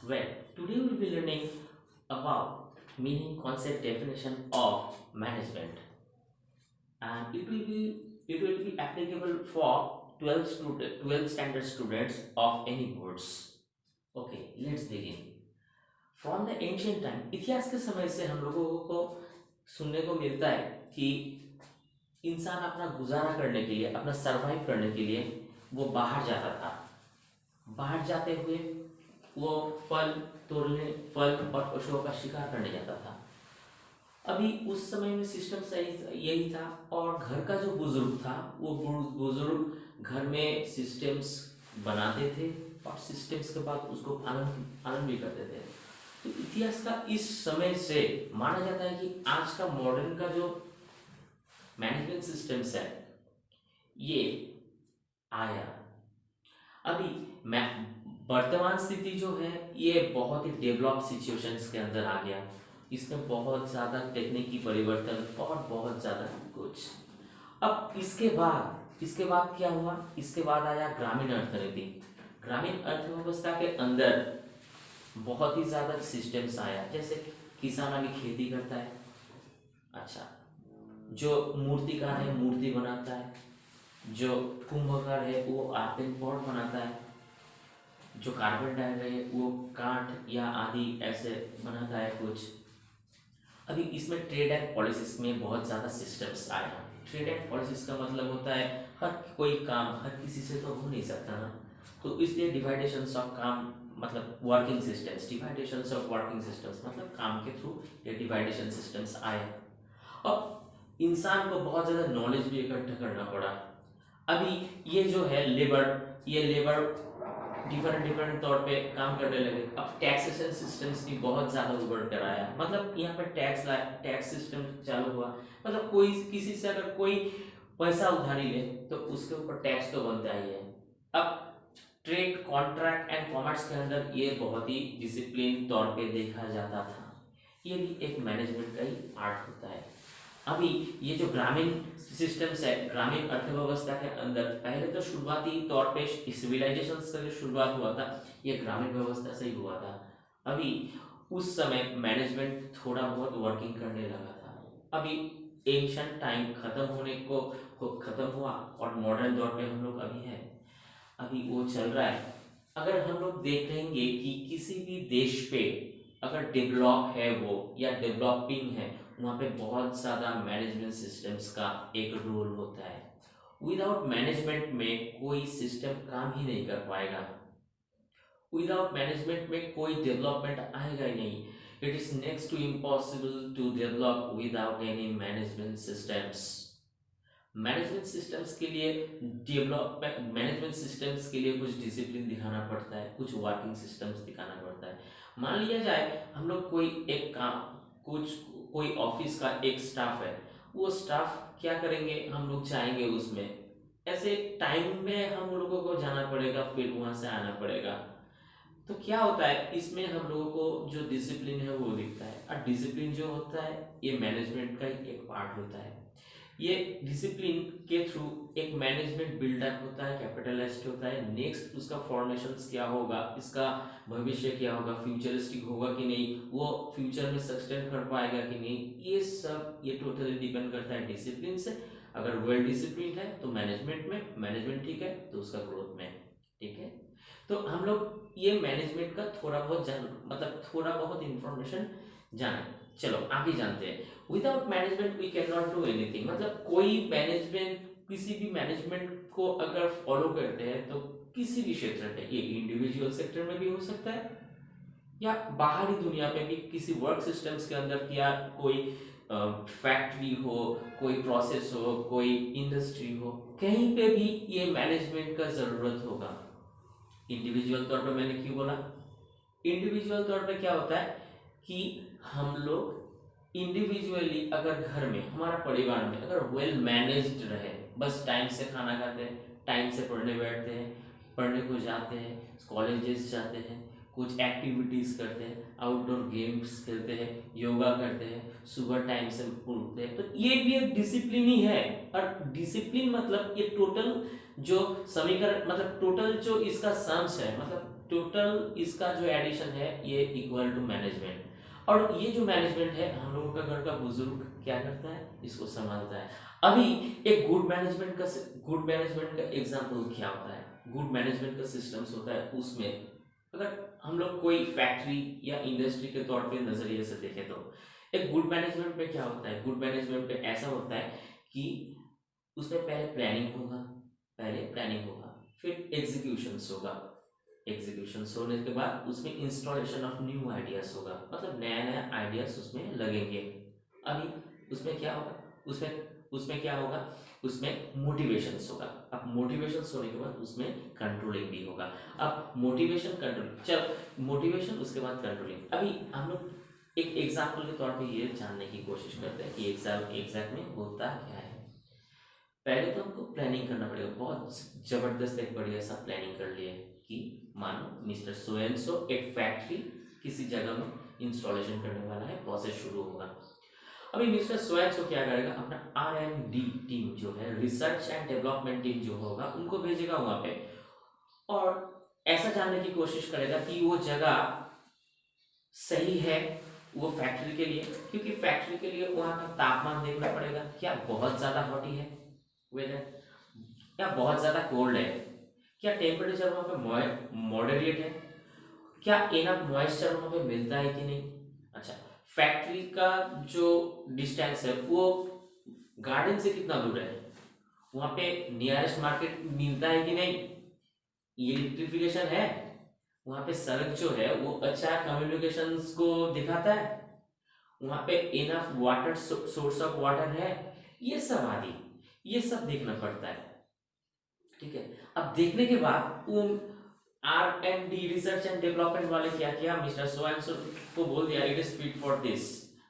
Well, today we will be learning about meaning, concept, definition of management, and it will be applicable for 12 standard students of any boards. Okay, let's begin. From the ancient time, इतिहास के समय से हम लोगों को सुनने को मिलता है कि इंसान अपना गुजारा करने के लिए, अपना सरवाइव करने के लिए वो बाहर जाता था। बाहर जाते हुए वो फल तोड़ने, फल और पशुओं का शिकार करने जाता था। अभी उस समय में सिस्टम सही यही था, और घर का जो बुजुर्ग था वो बुजुर्ग घर में सिस्टम्स बनाते थे और सिस्टम्स के बाद उसको पालन पालन भी करते थे। तो इतिहास का इस समय से माना जाता है कि आज का मॉडर्न का जो मैनेजमेंट सिस्टम्स है ये आया। अभी मैं वर्तमान स्थिति जो है ये बहुत ही डेवलप सिचुएशंस के अंदर आ गया। इसमें बहुत ज़्यादा तकनीकी परिवर्तन और बहुत ज़्यादा कुछ। अब इसके बाद क्या हुआ? इसके बाद आया ग्रामीण अर्थनीति। ग्रामीण अर्थव्यवस्था के अंदर बहुत ही ज़्यादा सिस्टम्स आया, जैसे किसान अभी खेती करता है। अच्छा, जो मूर्तिकार है मूर्ति बनाता है, जो कुंभकार है वो आर्ट एंड पॉट बनाता है, जो कार्पेंटर है वो काठ या आदि ऐसे बनाता है कुछ। अभी इसमें ट्रेड एंड पॉलिसीज में बहुत ज़्यादा सिस्टम्स आए हैं। ट्रेड एंड पॉलिसीज का मतलब होता है हर कोई काम हर किसी से तो हो नहीं सकता ना, तो इसलिए डिवाइडेशंस ऑफ काम मतलब working systems, divisions of working systems मतलब काम के थ्रू ये डिवाइडेशन सिस्टम्स आए। अब इंसान को बहुत ज़्यादा नॉलेज भी इकट्ठा करना पड़ा। अभी ये जो है लेबर डिफरेंट डिफरेंट तौर पे काम करने लगे। अब टैक्सेशन सिस्टम्स भी बहुत ज़्यादा उभर कर आया, मतलब यहाँ पे टैक्स सिस्टम चालू हुआ। मतलब कोई किसी से अगर कोई पैसा उधारी ले तो उसके ऊपर टैक्स तो बनता ही है। अब ट्रेड, कॉन्ट्रैक्ट एंड कॉमर्स के अंदर ये बहुत ही डिसिप्लिन तौर पे देखा जाता था। ये भी एक मैनेजमेंट का ही पार्ट होता है। अभी ये जो ग्रामीण सिस्टम्स है, ग्रामीण अर्थव्यवस्था के अंदर पहले तो शुरुआती तौर पे सिविलाइजेशन से शुरुआत हुआ था, ये ग्रामीण व्यवस्था से ही हुआ था। अभी उस समय मैनेजमेंट थोड़ा बहुत वर्किंग करने लगा था। अभी एंशियंट टाइम खत्म हुआ और मॉडर्न दौर पे हम लोग अभी है, अभी वो चल रहा है। अगर हम लोग देखेंगे कि किसी भी देश पे अगर डेवलप है वो या डेवलपिंग है, वहाँ पे बहुत ज़्यादा मैनेजमेंट सिस्टम्स का एक रोल होता है। विदाउट मैनेजमेंट में कोई सिस्टम काम ही नहीं कर पाएगा। विदाउट मैनेजमेंट में कोई डेवलपमेंट आएगा ही नहीं। It is next to impossible to develop without any management systems. Management systems के लिए कुछ डिसिप्लिन दिखाना पड़ता है, कुछ वर्किंग सिस्टम्स दिखाना पड़ता है। मान लिया जाए हम लोग कोई एक काम, कुछ कोई ऑफिस का एक स्टाफ है, वो स्टाफ क्या करेंगे, हम लोग जाएंगे उसमें, ऐसे टाइम में हम लोगों को जाना पड़ेगा, फिर वहां से आना पड़ेगा। तो क्या होता है इसमें हम लोगों को जो डिसिप्लिन है वो दिखता है। और डिसिप्लिन जो होता है ये मैनेजमेंट का ही एक पार्ट होता है। ये डिसिप्लिन के थ्रू एक मैनेजमेंट बिल्डअप होता है, कैपिटलाइज्ड होता है। नेक्स्ट उसका फॉर्मेशन क्या होगा, इसका भविष्य क्या होगा, फ्यूचरिस्टिक होगा कि नहीं, वो फ्यूचर में सस्टेन कर पाएगा कि नहीं, ये सब ये टोटली डिपेंड करता है डिसिप्लिन से। अगर वेल डिसिप्लिन है तो मैनेजमेंट में, मैनेजमेंट ठीक है तो उसका ग्रोथ में ठीक है। तो हम लोग ये मैनेजमेंट का थोड़ा बहुत थोड़ा बहुत इंफॉर्मेशन जाने। चलो आगे जानते हैं। Without management we can not do anything. मतलब कोई मैनेजमेंट, किसी भी मैनेजमेंट को अगर फॉलो करते हैं तो किसी भी क्षेत्र में, ये इंडिविजुअल सेक्टर में भी हो सकता है या बाहरी दुनिया में भी, किसी वर्क सिस्टम्स के अंदर, या कोई फैक्ट्री हो, कोई प्रोसेस हो, कोई इंडस्ट्री हो, कहीं पे भी ये मैनेजमेंट का जरूरत होगा। इंडिविजुअल तौर पे मैंने क्यों बोला? इंडिविजुअल तौर पे क्या होता है कि हम लोग इंडिविजुअली अगर घर में, हमारा परिवार में अगर वेल मैनेज्ड रहे, बस टाइम से खाना खाते हैं, टाइम से पढ़ने बैठते हैं, पढ़ने को जाते हैं, कॉलेजेस जाते हैं, कुछ एक्टिविटीज़ करते हैं, आउटडोर गेम्स खेलते हैं, योगा करते हैं, सुबह टाइम से उठते हैं, तो ये भी एक डिसिप्लिन ही है। और डिसिप्लिन मतलब ये टोटल जो समीकरण, मतलब टोटल जो इसका सम्स है, मतलब टोटल इसका जो एडिशन है ये इक्वल टू मैनेजमेंट, और ये जो मैनेजमेंट है हम लोगों का घर का बुजुर्ग क्या करता है, इसको संभालता है। अभी एक गुड मैनेजमेंट का एग्जांपल क्या होता है, गुड मैनेजमेंट का सिस्टम्स होता है, उसमें अगर हम लोग कोई फैक्ट्री या इंडस्ट्री के तौर पे नजरिए से देखें तो एक गुड मैनेजमेंट में क्या होता है, गुड मैनेजमेंट में ऐसा होता है कि उसमें पहले प्लानिंग होगा, फिर एग्जीक्यूशंस होगा, एग्जीक्यूशंस होने के बाद उसमें इंस्टॉलेशन ऑफ न्यू आइडियाज होगा, मतलब नया नया आइडियाज उसमें लगेंगे। अभी उसमें क्या होगा, उसमें उसमें क्या होगा, उसमें मोटिवेशंस होगा। अब मोटिवेशंस होने के बाद उसमें कंट्रोलिंग भी होगा। अब मोटिवेशन कंट्रोल, चल मोटिवेशन उसके बाद कंट्रोलिंग। अभी हम लोग एक एग्जाम्पल के तौर पे ये जानने की कोशिश करते हैं कि एग्जाम में होता क्या है। पहले तो हमको प्लानिंग करना पड़ेगा, बहुत जबरदस्त एक बढ़िया सा प्लानिंग कर लिए कि मानो मिस्टर सो एंड सो एक फैक्ट्री किसी जगह में इंस्टॉलेशन करने वाला है, प्रोसेस शुरू होगा। अभी मिस्टर सो एंड सो क्या करेगा, अपना R&D टीम जो है, रिसर्च एंड डेवलपमेंट टीम जो होगा, उनको भेजेगा वहां पे, और ऐसा जानने की कोशिश करेगा कि वो जगह सही है वो फैक्ट्री के लिए, क्योंकि फैक्ट्री के लिए वहां का तापमान देखना पड़ेगा, क्या बहुत ज्यादा हॉटी है वेदर, क्या बहुत ज्यादा कोल्ड है, क्या टेम्परेचर वहां पे मॉडरेट है, क्या इनफ मॉइस्चर वहां पे मिलता है कि नहीं। अच्छा, फैक्ट्री का जो डिस्टेंस है वो गार्डन से कितना दूर है, वहां पे नियरेस्ट मार्केट मिलता है कि नहीं, इलेक्ट्रिफिकेशन है, वहां पे सड़क जो है वो अच्छा कम्युनिकेशंस को दिखाता है, वहां पे enough water source of water है, ये सब आदि ये सब देखना पड़ता है। ठीक है, अब देखने के बाद वो R&D रिसर्च एंड डेवलपमेंट वाले क्या किया, मिस्टर सो एंड सो को बोल दिया it is fit for this,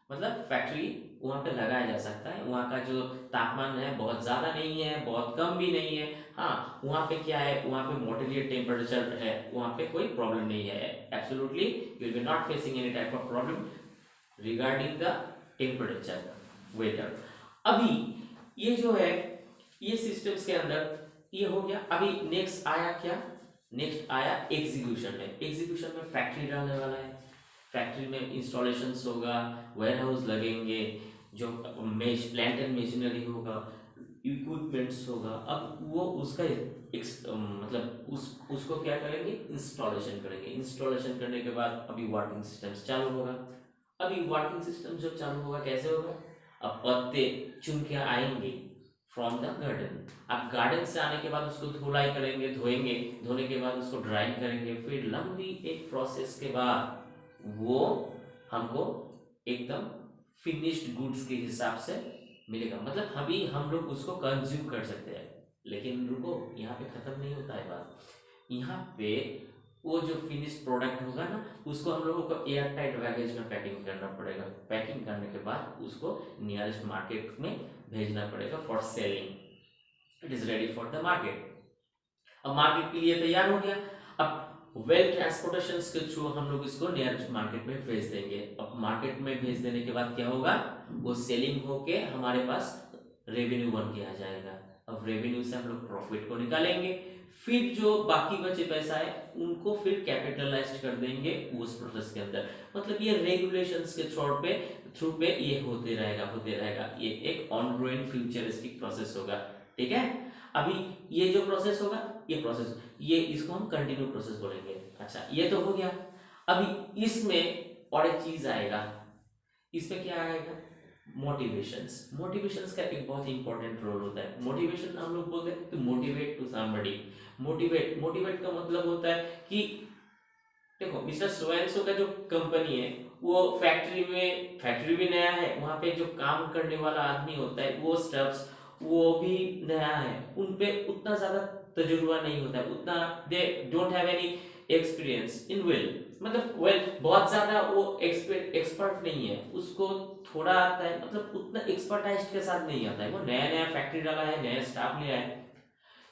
मतलब फैक्ट्री वहां पे लगाया जा सकता है, वहां का जो तापमान है बहुत ज्यादा नहीं है, बहुत कम भी नहीं है, हाँ वहां पे क्या है, वहां पे मॉडरेट टेम्परेचर है, वहां पे कोई प्रॉब्लम नहीं है, absolutely you will be not facing any type of problem regarding the temperature weather. अभी ये जो है ये सिस्टम्स के अंदर ये हो गया। अभी नेक्स्ट आया क्या, नेक्स्ट आया एग्जीक्यूशन में। एग्जीक्यूशन में फैक्ट्री डालने वाला है, फैक्ट्री में इंस्टॉलेशन होगा, वेयर हाउस लगेंगे, जो प्लांट एंड मशीनरी होगा, इक्विपमेंट्स होगा। अब वो उसका मतलब उसको क्या करेंगे, इंस्टॉलेशन करेंगे, इंस्टॉलेशन करने के बाद अभी वर्किंग सिस्टम्स चालू होगा। अभी वर्किंग सिस्टम जो चालू होगा कैसे होगा, अब पत्ते चुन के आएंगे फ्रॉम द गार्डन, आप गार्डन से आने के बाद उसको धुलाई करेंगे, धोएंगे, धोने के बाद उसको ड्राइंग करेंगे, फिर लंबी एक प्रोसेस के बाद वो हमको एकदम फिनिश्ड गुड्स के हिसाब से मिलेगा, मतलब अभी हम लोग उसको कंज्यूम कर सकते हैं। लेकिन रुको, यहाँ पे खत्म नहीं होता है बात, यहाँ पे वो जो फिनिश्ड प्रोडक्ट होगा ना, उसको हम लोगों को एयर टाइट बैगेज में पैकिंग करना पड़ेगा, पैकिंग करने के बाद उसको नियरेस्ट मार्केट में भेजना पड़ेगा for selling, it is ready for the market. अब मार्केट के लिए तैयार हो गया, अब वेल ट्रांसपोर्टेशन के थ्रू हम लोग इसको नियरेस्ट मार्केट में भेज देंगे। अब मार्केट में भेज देने के बाद क्या होगा, वो सेलिंग होके हमारे पास रेवेन्यू बन के आ जाएगा। अब रेवेन्यू से हम लोग प्रॉफिट को निकालेंगे, फिर जो बाकी बचे पैसा है उनको फिर कैपिटलाइज कर देंगे उस प्रोसेस के अंदर। मतलब ये रेगुलेशंस के थ्रू पे ये होते रहेगा, ये एक ऑनगोइंग फ्यूचरिस्टिक प्रोसेस होगा। ठीक है, अभी ये जो प्रोसेस होगा, ये इसको हम कंटिन्यू प्रोसेस बोलेंगे। अच्छा, ये तो हो गया। अभी इसमें और एक चीज आएगा, इसमें क्या आएगा, मोटिवेशंस का एक बहुत इंपॉर्टेंट रोल होता है। मोटिवेशन हम लोग बोलते हैं to motivate to somebody, motivate का मतलब होता है कि देखो मिस्टर सो एंड सो का जो कंपनी है वो फैक्ट्री भी नया है, वहां पे जो काम करने वाला आदमी होता है वो स्टाफ्स वो भी नया है, उन पे उतना ज्यादा तजुर्बा नहीं होता है, उतना they don't have any experience in well, मतलब बहुत ज्यादा वो एक्सपर्ट नहीं है, उसको थोड़ा आता है, मतलब उतना एक्सपर्टाइज के साथ नहीं आता है, वो नया नया फैक्ट्री डाला है, नया स्टाफ लिया है,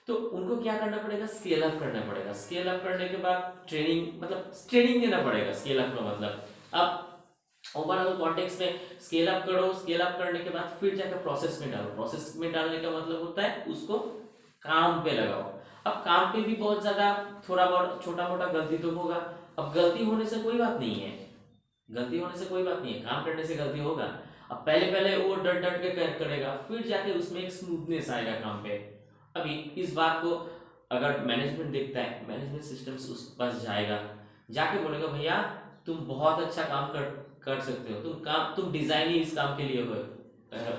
तो उनको क्या करना पड़ेगा, स्केल अप करना पड़ेगा। स्केल अप करने के बाद ट्रेनिंग देना पड़ेगा। स्केल अप का मतलब अब ओवरऑल कॉन्टेक्स्ट में स्केल अप करो, स्केल अप करने के बाद फिर जाकर प्रोसेस में डालो, प्रोसेस में डालने का मतलब होता है उसको काम पे लगाओ। अब काम पे भी बहुत ज्यादा थोड़ा बहुत छोटा मोटा गलती तो होगा। अब गलती होने से कोई बात नहीं है, गलती होने से कोई बात नहीं है, काम करने से गलती होगा। अब पहले पहले वो डट डट के करेगा, फिर जाके उसमें एक स्मूथनेस आएगा काम पे। अभी इस बात को अगर मैनेजमेंट देखता है, मैनेजमेंट सिस्टम्स उस पास जाएगा, जाके बोलेगा भैया तुम बहुत अच्छा काम कर सकते हो, तुम डिजाइन ही इस काम के लिए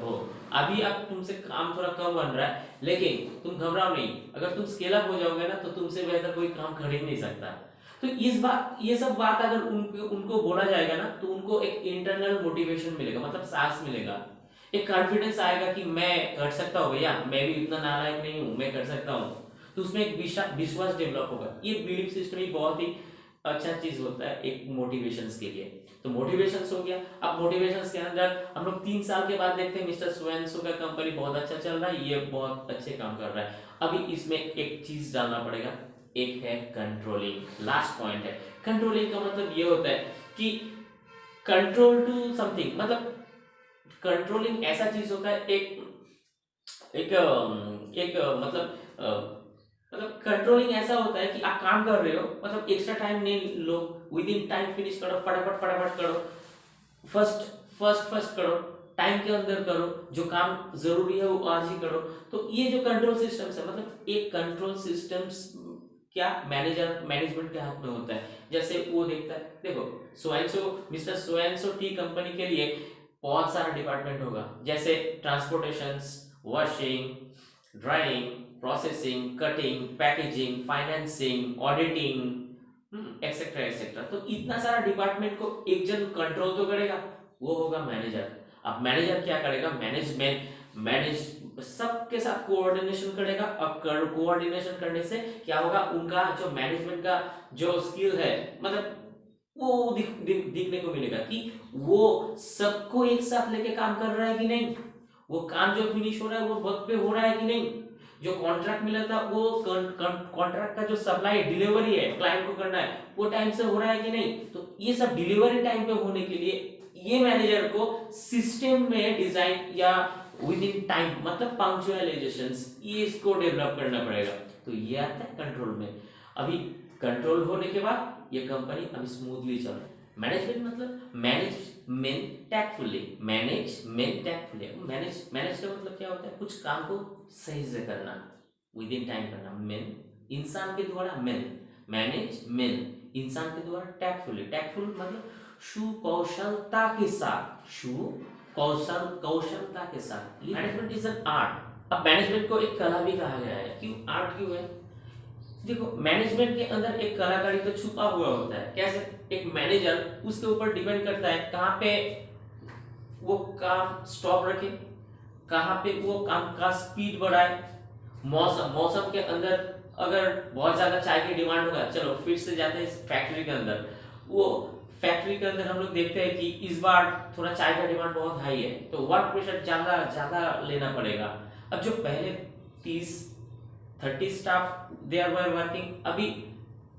हो। अभी अब तुमसे काम थोड़ा कम बन रहा है, लेकिन तुम घबराओ नहीं, अगर तुम स्केल अप हो जाओगे ना तो तुमसे बेहतर कोई काम कर ही नहीं सकता। तो ये सब बात अगर उनको बोला जाएगा ना तो उनको एक इंटरनल मोटिवेशन मिलेगा, मतलब साहस मिलेगा, एक कॉन्फिडेंस आएगा कि मैं कर सकता हूँ भैया, मैं भी इतना नालायक नहीं हूँ, मैं कर सकता हूँ। तो उसमें एक विश्वास डेवलप होगा। ये बिलीफ सिस्टम ही बहुत ही अच्छा चीज होता है एक मोटिवेशंस के लिए। तो मोटिवेशंस हो गया। अब मोटिवेशंस के अंदर हम लोग 3 साल के बाद देखते हैं मिस्टर सोएंसो का कंपनी बहुत अच्छा चल रहा है, ये बहुत अच्छे काम कर रहा है। अभी इसमें एक चीज डालना पड़ेगा, एक है कंट्रोलिंग। लास्ट पॉइंट है कंट्रोलिंग का मतलब ये होता है कि कंट्रोल टू समथिंग, मतलब कंट्रोलिंग ऐसा चीज होता है, एक एक एक मतलब कंट्रोलिंग ऐसा होता है कि आप काम कर रहे हो, मतलब एक्स्ट्रा टाइम नहीं लो, विद इन टाइम फिनिश करो, फटाफट फटाफट करो, फर्स्ट करो, टाइम के अंदर करो, जो काम जरूरी है वो आज ही करो। तो ये जो कंट्रोल सिस्टम्स है, मतलब एक कंट्रोल सिस्टम्स क्या मैनेजमेंट के हाथ में होता है। जैसे वो देखता है, देखो मिस्टर सोएंसो टी कंपनी के लिए बहुत सारा डिपार्टमेंट होगा, जैसे transportation, washing, drawing, processing, cutting, packaging, financing, auditing, etcetera etcetera. तो इतना सारा डिपार्टमेंट को एक जन कंट्रोल तो करेगा, वो होगा मैनेजर। अब मैनेजर क्या करेगा, मैनेज सबके साथ कोऑर्डिनेशन करेगा। अब कोऑर्डिनेशन करने से क्या होगा, उनका जो मैनेजमेंट का जो स्किल है, मतलब वो दिखने को मिलेगा कि वो सबको एक साथ लेके काम कर रहा है कि नहीं, वो काम जो फिनिश हो रहा है वो वक्त पे हो रहा है कि नहीं, जो कॉन्ट्रैक्ट मिला था वो कॉन्ट्रैक्ट का जो सप्लाई डिलीवरी है क्लाइंट को करना है वो टाइम से हो रहा है कि नहीं। तो ये सब डिलीवरी टाइम पे होने के लिए ये मैनेजर को सिस्टम में डिजाइन या विद इन टाइम, मतलब पंक्चुअलाइजेशंस, ये इसको डेवलप करना पड़ेगा। तो ये आता है कंट्रोल में। अभी कंट्रोल होने के बाद ये कंपनी अभी स्मूथली चल रहा है। मैनेजमेंट मतलब management tactfully, management tactfully. Manage का मतलब क्या होता है, कुछ काम को सही से करना, विद इन टाइम करना। इंसान के द्वारा मैनेजमेंट इंसान के द्वारा टैक्टफुली, टैक्टफुल मतलब सुकौशलता के साथ, कौशलता के साथ। Management is an art. अब मैनेजमेंट को एक कला भी कहा गया है। क्यों आर्ट क्यों है, देखो मैनेजमेंट के अंदर एक कलाकारी तो छुपा हुआ होता है। कैसे, एक मैनेजर उसके ऊपर डिपेंड करता है कहाँ पे वो काम स्टॉप रखे, कहाँ पे वो काम का स्पीड बढ़ाए। मौसम के अंदर अगर बहुत ज्यादा चाय की डिमांड होगा, चलो फिर से जाते हैं फैक्ट्री के अंदर। वो फैक्ट्री के अंदर हम लोग देखते हैं कि इस बार थोड़ा चाय का डिमांड बहुत हाई है, तो वर्क प्रेशर ज्यादा लेना पड़ेगा। अब जो पहले 30 स्टाफ दे आर वर्किंग, अभी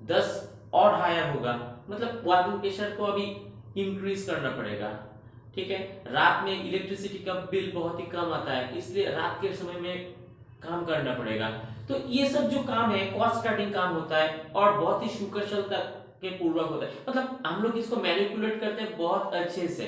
10 और हायर होगा, मतलब वर्किंग प्रेशर को अभी इंक्रीज करना पड़ेगा। ठीक है, रात में इलेक्ट्रिसिटी का बिल बहुत ही कम आता है, इसलिए रात के समय में काम करना पड़ेगा। तो ये सब जो काम है कॉस्ट कटिंग काम होता है और बहुत ही सुकुशलता के पूर्वक होता है। मतलब हम लोग इसको मैनिपुलेट करते हैं बहुत अच्छे से।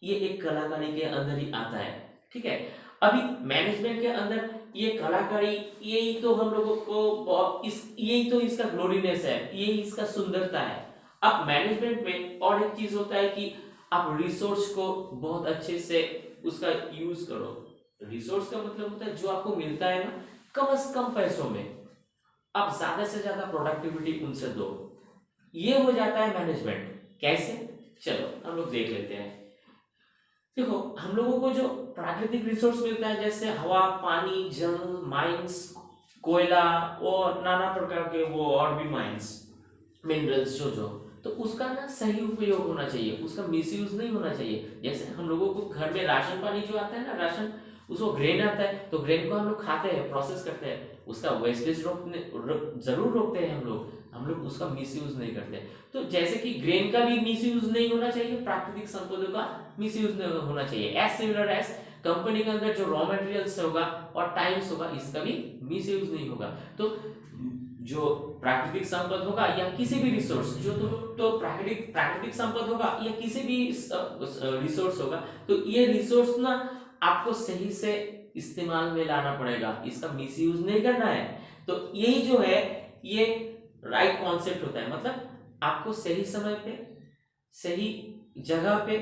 ये एक कलाकारी के अंदर ही आता है। ठीक है, अभी मैनेजमेंट के अंदर ये कलाकारी, यही तो हम लोगों को यही तो इसका ग्लोरीनेस है, यही इसका सुंदरता है। अब मैनेजमेंट में और एक चीज होता है कि आप रिसोर्स को बहुत अच्छे से उसका यूज करो। रिसोर्स का मतलब होता है जो आपको मिलता है ना कम से कम पैसों में, आप ज्यादा से ज्यादा प्रोडक्टिविटी उनसे दो। ये हो जाता है मैनेजमेंट। कैसे, चलो हम लोग देख लेते हैं। देखो हम लोगों को जो प्राकृतिक रिसोर्स मिलता है जैसे हवा, पानी, जल, माइंस, कोयला और नाना प्रकार के वो और भी माइंस, मिनरल्स जो तो उसका ना सही उपयोग होना चाहिए, उसका मिसयूज नहीं होना चाहिए। जैसे हम लोगों को घर में राशन पानी जो आता है ना, राशन उसको ग्रेन आता है, तो ग्रेन को हम लोग खाते हैं, प्रोसेस करते हैं, उसका वेस्टेज जरूर रोकते हैं हम लोग उसका मिसयूज नहीं करते। तो जैसे कि ग्रेन का भी मिसयूज नहीं होना चाहिए, प्राकृतिक संपदा का मिसयूज नहीं होना चाहिए। एज सिमिलर एज कंपनी के अंदर जो रॉ मटेरियल्स होगा और टाइम्स होगा, इसका भी मिसयूज नहीं होगा। तो जो प्राकृतिक संपद होगा या किसी भी रिसोर्स जो तो प्राकृतिक प्राकृतिक संपद होगा या किसी भी रिसोर्स होगा, तो ये रिसोर्स ना आपको सही से इस्तेमाल में लाना पड़ेगा, इसका मिसयूज नहीं करना है। तो यही जो है ये राइट कॉन्सेप्ट होता है, मतलब आपको सही समय पे सही जगह पे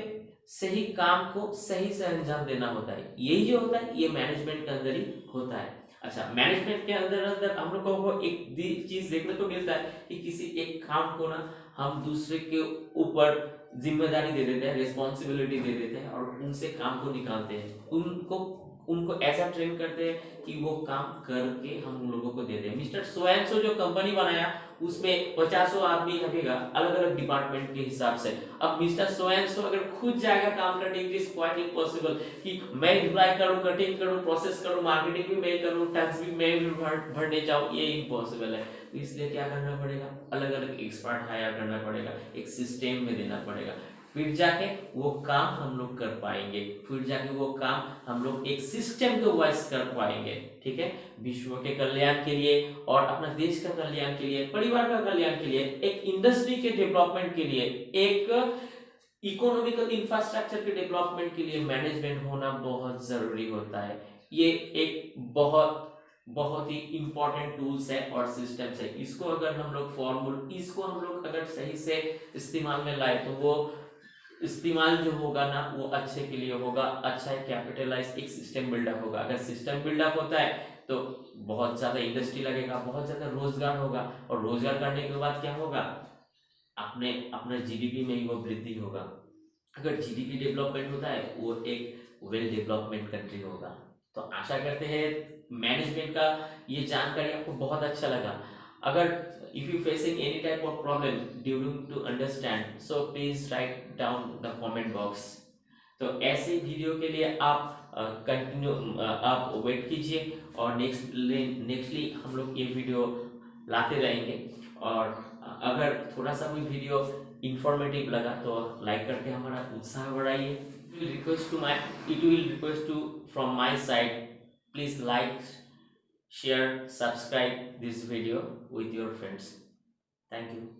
सही काम को सही से अंजाम देना होता है। यही जो होता है ये मैनेजमेंट के अंदर ही होता है। अच्छा, मैनेजमेंट के अंदर अंदर हम लोगों को एक चीज देखने को मिलता है कि किसी एक काम को ना हम दूसरे के ऊपर जिम्मेदारी दे देते हैं, रिस्पॉन्सिबिलिटी दे देते हैं और उनसे काम को निकालते हैं, उनको उनको ऐसा ट्रेन करते हैं कि वो काम करके हम लोगों को देते हैं। मिस्टर सो एंड सो जो कंपनी बनाया उसमें 50 आदमी लगेगा अलग अलग डिपार्टमेंट के हिसाब से। अब मिस्टर सो एंड सो अगर खुद जाएगा काम करने, इट इज क्वाइट इम्पॉसिबल कि मैं एम्प्लॉय करूं, कटिंग करूं, प्रोसेस करूं, मार्केटिंग भी मैं करूं, टैक्स भी मैं भी भरने जाऊं, ये इम्पॉसिबल है। तो इसलिए क्या करना पड़ेगा, अलग अलग एक्सपर्ट हायर करना पड़ेगा, एक सिस्टम में देना पड़ेगा, फिर जाके वो काम हम लोग कर पाएंगे, फिर जाके वो काम हम लोग एक सिस्टम के वाइज कर पाएंगे। ठीक है, विश्व के कल्याण के लिए और अपना देश का कल्याण के लिए, परिवार का कल्याण के लिए, एक इंडस्ट्री के डेवलपमेंट के लिए, एक इकोनॉमिकल इंफ्रास्ट्रक्चर के डेवलपमेंट के लिए मैनेजमेंट होना बहुत जरूरी होता है। ये एक बहुत बहुत ही इंपॉर्टेंट टूल्स है और सिस्टम्स है। इसको अगर हम लोग इसको हम लोग अगर सही से इस्तेमाल में लाए तो वो इस्तेमाल जो होगा ना वो अच्छे के लिए होगा, अच्छा कैपिटलाइज एक सिस्टम बिल्डअप होगा। अगर सिस्टम बिल्डअप होता है तो बहुत ज़्यादा इंडस्ट्री लगेगा, बहुत ज़्यादा रोजगार होगा, और रोजगार करने के बाद क्या होगा, अपने अपना जीडीपी में ही वो वृद्धि होगा। अगर जीडीपी डेवलपमेंट होता है वो एक वेल डेवलपमेंट कंट्री होगा। तो आशा करते हैं मैनेजमेंट का ये जानकारी आपको बहुत अच्छा लगा। अगर if you facing any type of problem during to understand, so please write down the comment box। तो ऐसे वीडियो के लिए आप कंटिन्यू आप वेट कीजिए और नेक्स्टली हम लोग ये वीडियो लाते रहेंगे। और अगर थोड़ा सा भी वीडियो इंफॉर्मेटिव लगा तो लाइक करके हमारा उत्साह बढ़ाइए। It will request to from my side, please like, share, subscribe this video with your friends. Thank you.